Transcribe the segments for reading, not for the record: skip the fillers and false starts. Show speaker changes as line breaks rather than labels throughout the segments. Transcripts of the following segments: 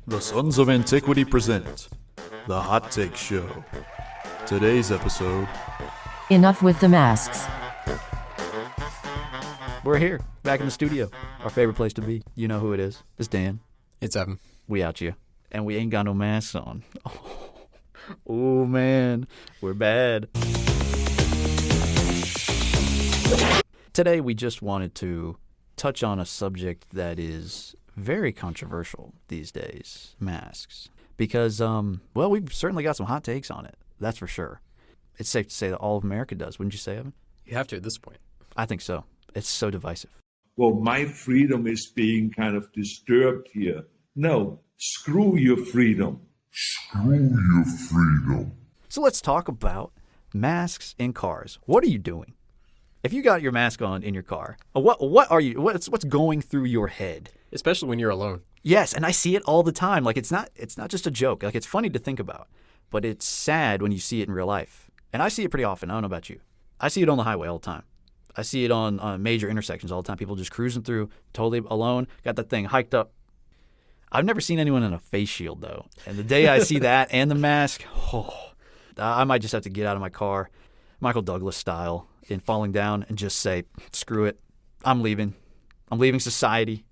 The Sons of Antiquity present The Hot Take Show. Today's episode.
Enough with the masks.
We're here, back in the studio. Our favorite place to be. You know who it is. It's Dan.
It's Evan.
We out you. And we ain't got no masks on. Oh, man. We're bad. Today, we just wanted to touch on a subject that is very controversial these days, masks. Because, well, we've certainly got some hot takes on it. That's for sure. It's safe to say that all of America does, wouldn't you say, Evan?
You have to at this point.
I think so. It's so divisive.
Well, my freedom is being kind of disturbed here. No, screw your freedom.
Screw your freedom.
So let's talk about masks in cars. What are you doing? If you got your mask on in your car, what are you? What's going through your head?
Especially when you're alone.
Yes, and I see it all the time. Like it's not just a joke. Like it's funny to think about, but it's sad when you see it in real life. And I see it pretty often. I don't know about you. I see it on the highway all the time. I see it on major intersections all the time. People just cruising through, totally alone, got that thing hiked up. I've never seen anyone in a face shield, though. And the day I see that and the mask, I might just have to get out of my car, Michael Douglas style, in falling down and just say, screw it. I'm leaving. I'm leaving society.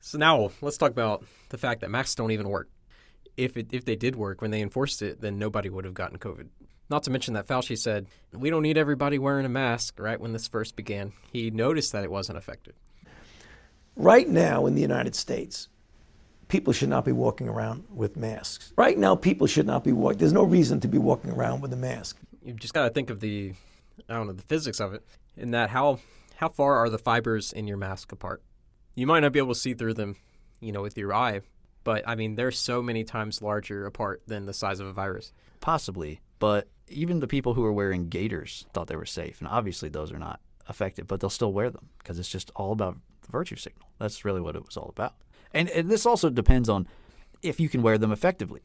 So now let's talk about the fact that masks don't even work. If they did work, when they enforced it, then nobody would have gotten COVID. Not to mention that Fauci said, we don't need everybody wearing a mask, right, when this first began. He noticed that it wasn't effective.
Right now in the United States, people should not be walking around with masks. Right now, people should not be walking. There's no reason to be walking around with a mask.
You've just got to think of the physics of it, in that how far are the fibers in your mask apart? You might not be able to see through them, with your eye, but, they're so many times larger apart than the size of a virus.
Possibly, but even the people who are wearing gaiters thought they were safe, and obviously those are not effective, but they'll still wear them because it's just all about the virtue signal. That's really what it was all about. And this also depends on if you can wear them effectively,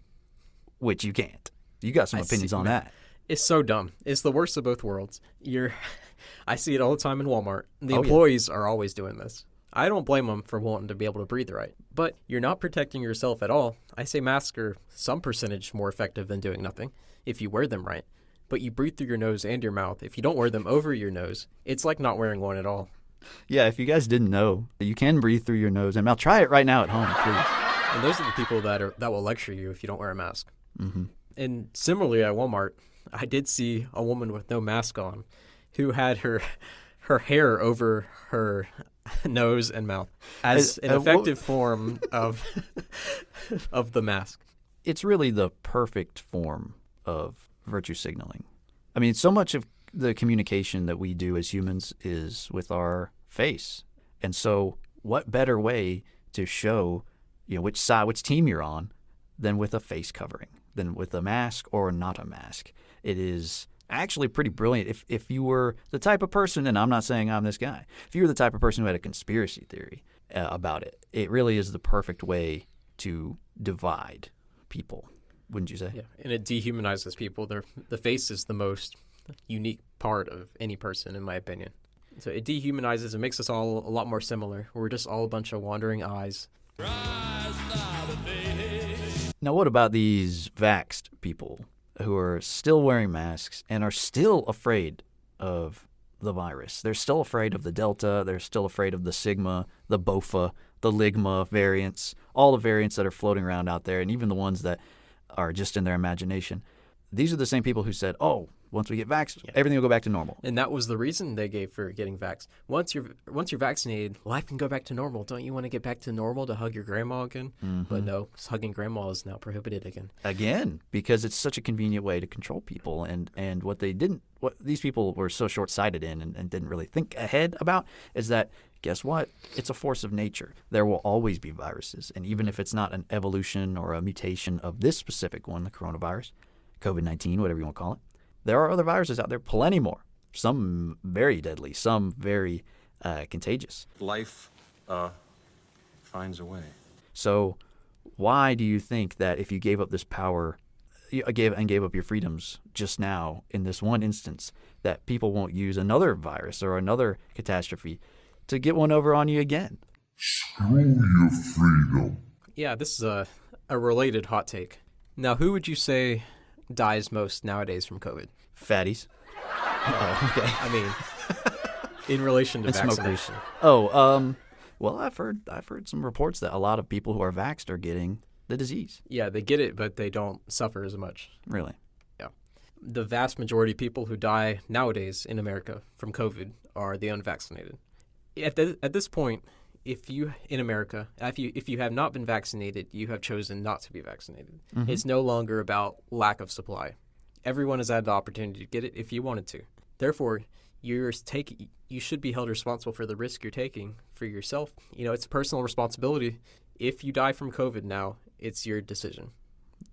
which you can't. You got some opinions on that.
It's so dumb. It's the worst of both worlds. I see it all the time in Walmart. The
Oh,
employees are always doing this. I don't blame them for wanting to be able to breathe right, but you're not protecting yourself at all. I say masks are some percentage more effective than doing nothing if you wear them right, but you breathe through your nose and your mouth. If you don't wear them over your nose, it's like not wearing one at all.
Yeah, if you guys didn't know, you can breathe through your nose and mouth. Try it right now at home, please.
And those are the people that will lecture you if you don't wear a mask.
Mm-hmm.
And similarly at Walmart, I did see a woman with no mask on who had her hair over her nose and mouth as an effective form of the mask.
It's really the perfect form of virtue signaling. I mean, so much of the communication that we do as humans is with our face. And so what better way to show, which team you're on than with a face covering, than with a mask or not a mask. It is actually pretty brilliant. If you were the type of person, and I'm not saying I'm this guy, if you were the type of person who had a conspiracy theory about it, it really is the perfect way to divide people, wouldn't you say?
Yeah, and it dehumanizes people. The face is the most unique part of any person, in my opinion. So it dehumanizes. It makes us all a lot more similar. We're just all a bunch of wandering eyes.
Now, what about these vaxxed people who are still wearing masks and are still afraid of the virus? They're still afraid of the Delta. They're still afraid of the Sigma, the Bofa, the Ligma variants, all the variants that are floating around out there, and even the ones that are just in their imagination. These are the same people who said, once we get vaxxed, everything will go back to normal.
And that was the reason they gave for getting vaxxed. Once you're vaccinated, life can go back to normal. Don't you want to get back to normal to hug your grandma again? Mm-hmm. But no, hugging grandma is now prohibited again.
Again, because it's such a convenient way to control people. And what these people were so short-sighted in and didn't really think ahead about is that, guess what? It's a force of nature. There will always be viruses. And even if it's not an evolution or a mutation of this specific one, the coronavirus, COVID-19, whatever you want to call it, there are other viruses out there, plenty more. Some very deadly, some very contagious.
Life finds a way.
So why do you think that if you gave up this power, gave up your freedoms just now in this one instance, that people won't use another virus or another catastrophe to get one over on you again.
Screw your freedom.
Yeah, this is a related hot take. Now, who would you say dies most nowadays from COVID?
Fatties. Oh, okay.
I mean, in relation to
And smokers.
vaccination.
Oh, well, I've heard some reports that a lot of people who are vaxxed are getting the disease.
Yeah, they get it, but they don't suffer as much.
Really?
Yeah. The vast majority of people who die nowadays in America from COVID are the unvaccinated. At this point, if you have not been vaccinated, you have chosen not to be vaccinated.
Mm-hmm.
It's no longer about lack of supply. Everyone has had the opportunity to get it if you wanted to. Therefore, you should be held responsible for the risk you're taking for yourself. It's a personal responsibility. If you die from COVID now, it's your decision.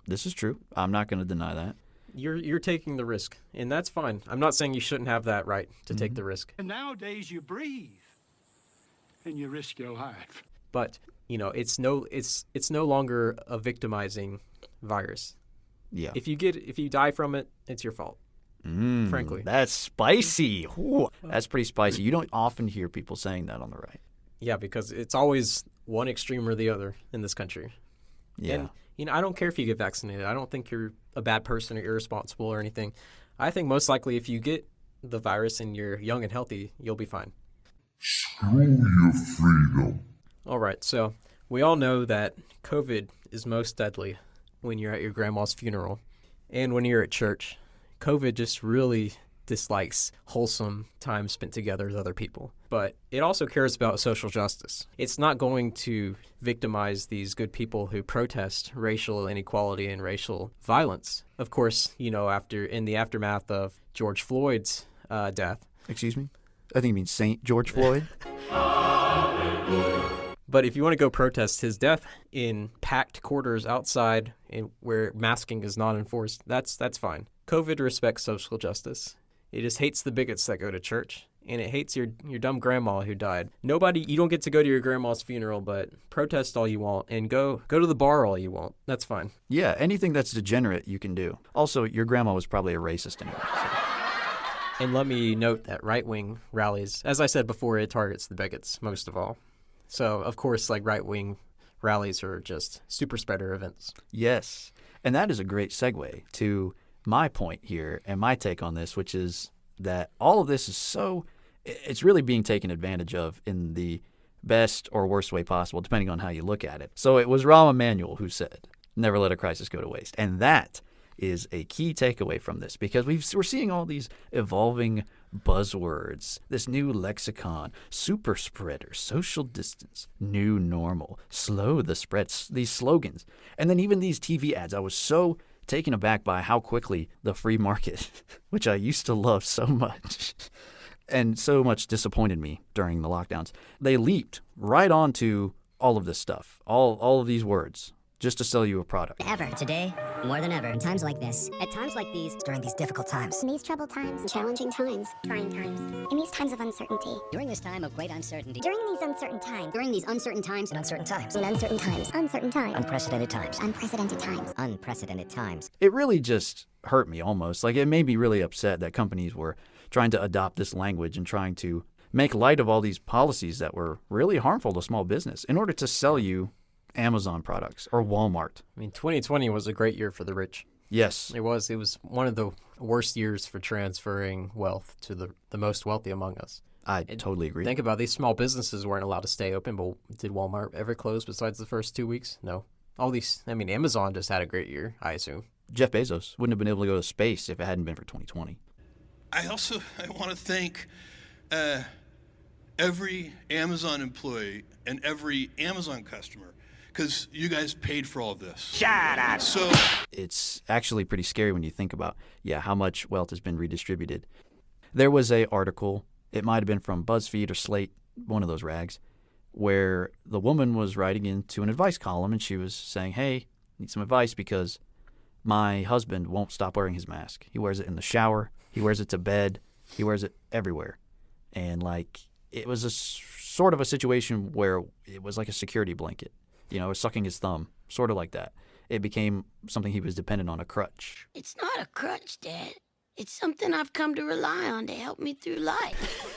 This is true. I'm not going to deny that.
You're taking the risk, and that's fine. I'm not saying you shouldn't have that right to take the risk.
And nowadays you breathe and you risk your life.
But, it's no longer a victimizing virus.
Yeah.
If you die from it, it's your fault. Frankly.
That's spicy. Ooh, that's pretty spicy. You don't often hear people saying that on the right.
Yeah, because it's always one extreme or the other in this country.
Yeah.
And, I don't care if you get vaccinated. I don't think you're a bad person or irresponsible or anything. I think most likely if you get the virus and you're young and healthy, you'll be fine.
Screw your freedom.
All right, so we all know that COVID is most deadly when you're at your grandma's funeral and when you're at church. COVID just really dislikes wholesome time spent together with other people. But it also cares about social justice. It's not going to victimize these good people who protest racial inequality and racial violence. Of course, in the aftermath of George Floyd's death.
Excuse me? I think you mean Saint George Floyd.
But if you want to go protest his death in packed quarters outside where masking is not enforced, that's fine. COVID respects social justice. It just hates the bigots that go to church, and it hates your dumb grandma who died. You don't get to go to your grandma's funeral, but protest all you want and go to the bar all you want. That's fine.
Yeah, anything that's degenerate you can do. Also, your grandma was probably a racist anyway. So.
And let me note that right-wing rallies, as I said before, it targets the bigots most of all. So, of course, right-wing rallies are just super spreader events.
Yes, and that is a great segue to my point here and my take on this, which is that all of this is it's really being taken advantage of in the best or worst way possible, depending on how you look at it. So it was Rahm Emanuel who said, "Never let a crisis go to waste." And that is a key takeaway from this, because we're seeing all these evolving buzzwords, this new lexicon, super spreader, social distance, new normal, slow the spread, these slogans. And then even these TV ads. I was so taken aback by how quickly the free market, which I used to love so much, and so much disappointed me during the lockdowns, they leaped right onto all of this stuff, all of these words, just to sell you a product.
Ever. Today, more than ever. In times like this. At times like these. During these difficult times.
In these troubled times. Challenging times. Trying times. In these times of uncertainty.
During this time of great uncertainty.
During these uncertain times.
During these uncertain times. In uncertain times.
In uncertain times. Uncertain times.
Unprecedented times.
Unprecedented times.
Unprecedented times.
It really just hurt me almost. Like, it made me really upset that companies were trying to adopt this language and trying to make light of all these policies that were really harmful to small business in order to sell you Amazon products or Walmart.
I mean, 2020 was a great year for the rich.
Yes.
It was one of the worst years for transferring wealth to the most wealthy among us.
I totally agree.
Think about it, these small businesses weren't allowed to stay open, but did Walmart ever close besides the first 2 weeks? No. Amazon just had a great year, I assume.
Jeff Bezos wouldn't have been able to go to space if it hadn't been for 2020.
I want to thank every Amazon employee and every Amazon customer, because you guys paid for all of this.
Shut up.
So
it's actually pretty scary when you think about, how much wealth has been redistributed. There was a article, it might have been from BuzzFeed or Slate, one of those rags, where the woman was writing into an advice column and she was saying, "Hey, I need some advice because my husband won't stop wearing his mask. He wears it in the shower, he wears it to bed, he wears it everywhere." And it was a sort of a situation where it was like a security blanket. Sucking his thumb, sort of like that. it became something he was dependent on, a crutch.
It's not a crutch, Dad. It's something I've come to rely on to help me through life.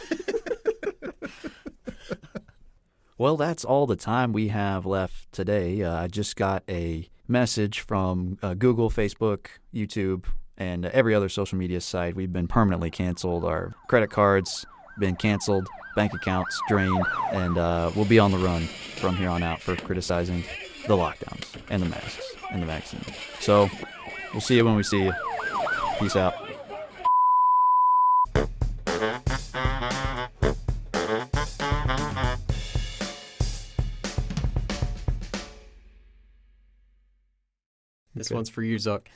Well, that's all the time we have left today. I just got a message from Google, Facebook, YouTube, and every other social media site. We've been permanently canceled. Our credit cards been canceled, bank accounts drained, and we'll be on the run from here on out for criticizing the lockdowns and the masks and the vaccine. So we'll see you when we see you. Peace out.
This one's for you, Zuck.